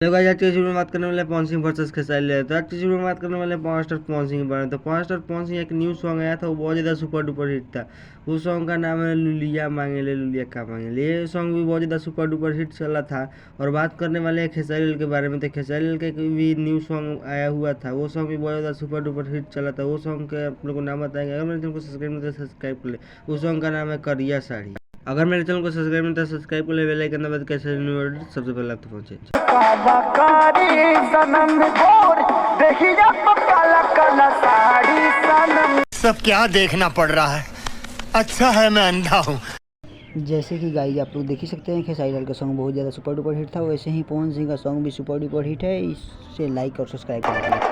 Hello guys, आज की video में बात करने वाले पवन सिंह वर्सेस खेसारी लाल। तो आज की वीडियो में बात करने वाले पावर स्टार पवन सिंह के बारे में। तो पावर स्टार पवन सिंह एक न्यू सॉन्ग आया था, वो बहुत ज़्यादा सुपर डुपर हिट था। उस सॉन्ग का नाम है लुलिया मांगे ले लुलिया का मांगे ले। ये सॉन्ग भी बहुत ज़्यादा सुपर डुपर हिट चला था। और बात करने वाले हैं खेसारी लाल के बारे में। तो खेसारी लाल का भी न्यू सॉन्ग आया हुआ था, वो सॉन्ग भी बहुत ज़्यादा सुपर डुपर हिट चला था। वो सॉन्ग के आप लोग को नाम बताएंगे। अगर मेरे चैनल को सब्सक्राइब नहीं तो सब्सक्राइब कर ले। उस सॉन्ग का नाम है करिया साड़ी। अगर मेरे चैनल को सब्सक्राइब नहीं तो सब्सक्राइब कर ले, बेल आइकन दबा के कैसे सबसे पहले आप तक पहुंचे। सब क्या देखना पड़ रहा है, अच्छा है मैं अंधा हूँ। जैसे कि गाइस आप लोग देख ही सकते हैं खेसारी लाल का सॉन्ग बहुत ज़्यादा सुपर डुपर हिट था, वैसे ही पवन सिंह का सॉन्ग भी सुपर डुपर हिट है। इसे लाइक और सब्सक्राइब करें।